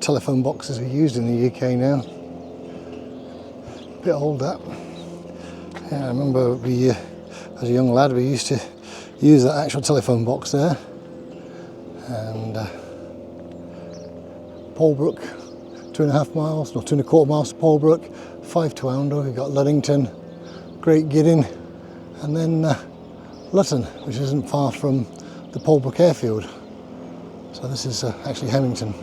telephone boxes are used in the UK now. Bit old that. Yeah, I remember we, as a young lad, we used to use that actual telephone box there. And Polebrook, 2.5 miles, no, 2.25 miles to Polebrook, 5 to Oundle. We've got Luddington, Great Gidding, and then Luton, which isn't far from the Polebrook Airfield. So this is actually Hemington.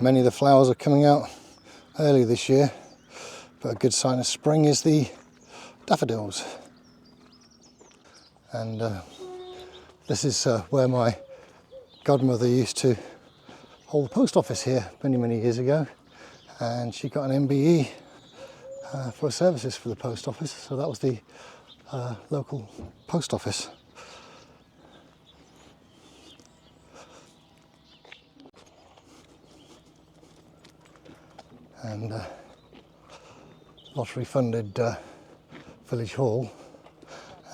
Many of the flowers are coming out early this year, but a good sign of spring is the daffodils. And this is where my godmother used to hold the post office here many years ago, and she got an MBE for services for the post office, so that was the local post office. And lottery funded village hall,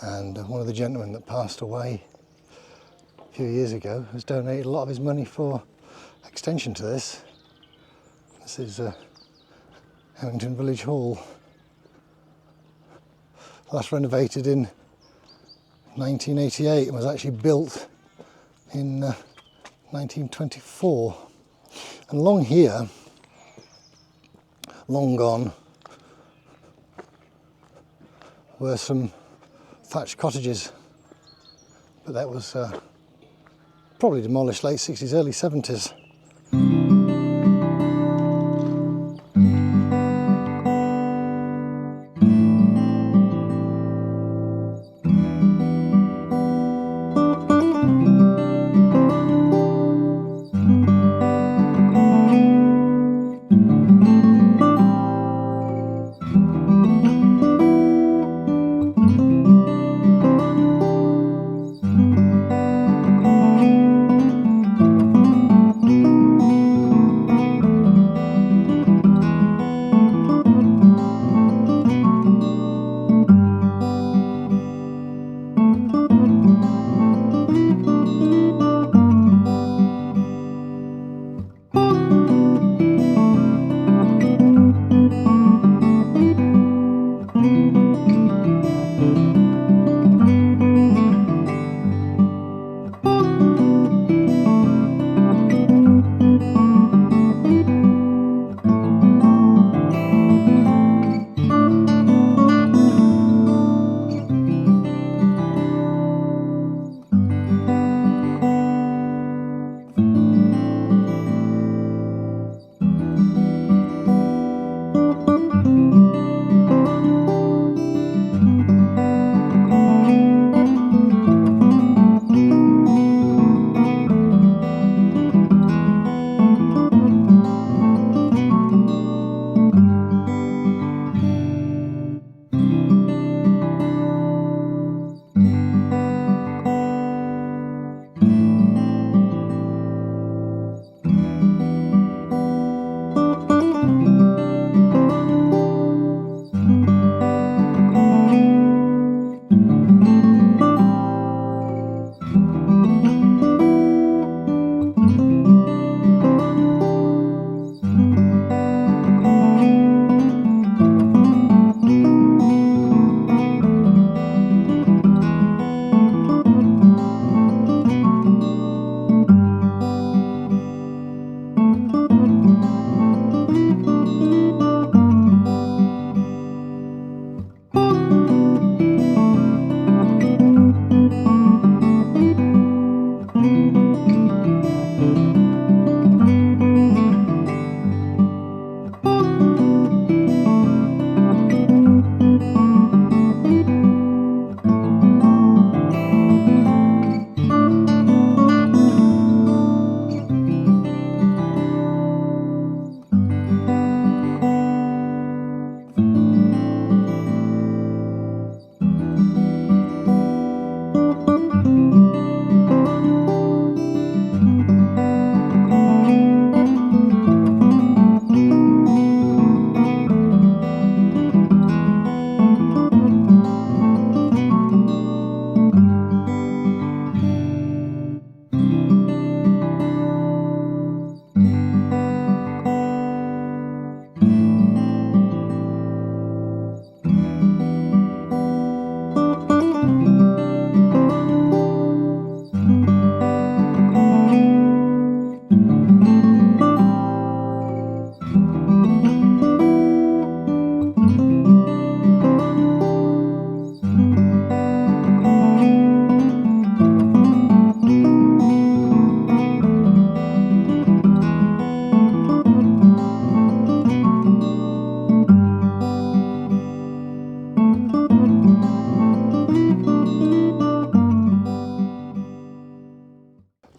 and one of the gentlemen that passed away a few years ago has donated a lot of his money for extension to this. This is Hemington Village Hall. Last renovated in 1988 and was actually built in 1924. And along here, long gone, were some thatched cottages, but that was probably demolished late 60s, early 70s.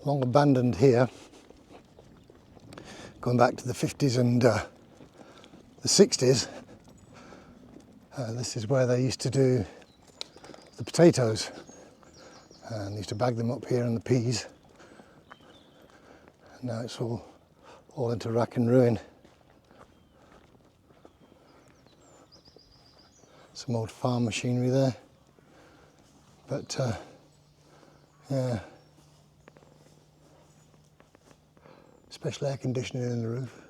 long abandoned here, going back to the 50s and the 60s. This is where they used to do the potatoes, and they used to bag them up here, and the peas. And now it's all into rack and ruin. Some old farm machinery there, but yeah, special air conditioning in the roof.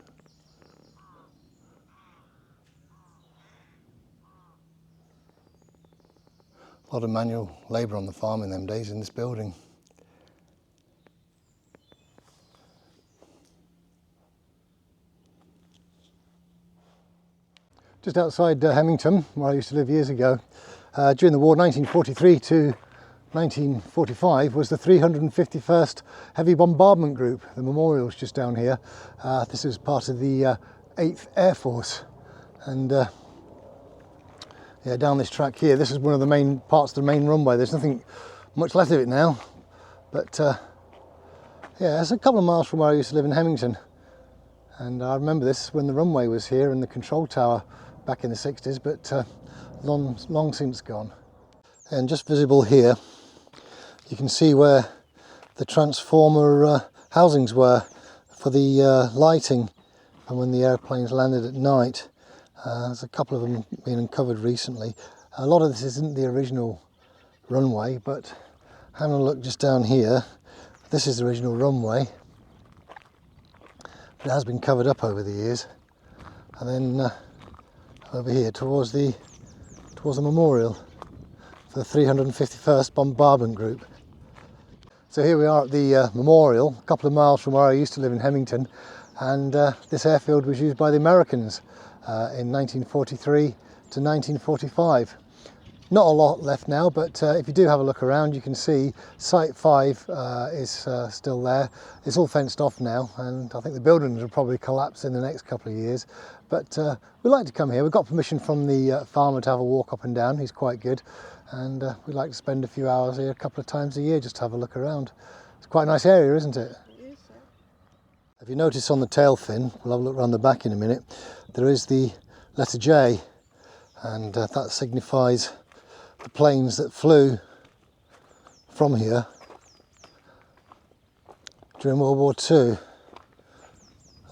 A lot of manual labour on the farm in them days in this building. Just outside Hemington, where I used to live years ago, during the war 1943 to 1945 was the 351st Heavy Bombardment Group. The memorial's just down here. This is part of the 8th Air Force, and yeah, down this track here, this is one of the main parts of the main runway. There's nothing much left of it now, but yeah, it's a couple of miles from where I used to live in Hemington, and I remember this when the runway was here and the control tower back in the 60s, but long since gone. And just visible here, you can see where the transformer housings were for the lighting, and when the airplanes landed at night. There's a couple of them being uncovered recently. A lot of this isn't the original runway, but having a look just down here, this is the original runway. But it has been covered up over the years. And then over here towards the memorial for the 351st Bombardment Group. So here we are at the memorial, a couple of miles from where I used to live in Hemington, and this airfield was used by the Americans in 1943 to 1945. Not a lot left now, but if you do have a look around, you can see Site 5 is still there. It's all fenced off now, and I think the buildings will probably collapse in the next couple of years. But we like to come here. We've got permission from the farmer to have a walk up and down. He's quite good, and we like to spend a few hours here a couple of times a year just to have a look around. It's quite a nice area, isn't it? It is, sir. If you notice on the tail fin, we'll have a look around the back in a minute, there is the letter J, and that signifies the planes that flew from here during World War II.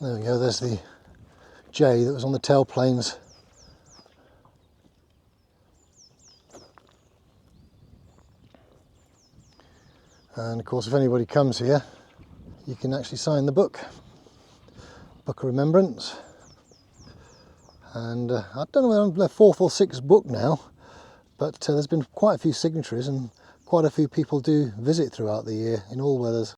There we go, there's the J that was on the tail planes. And of course, if anybody comes here, you can actually sign the book of Remembrance. And I don't know whether I'm the 4th or 6th book now, but there's been quite a few signatories, and quite a few people do visit throughout the year in all weathers.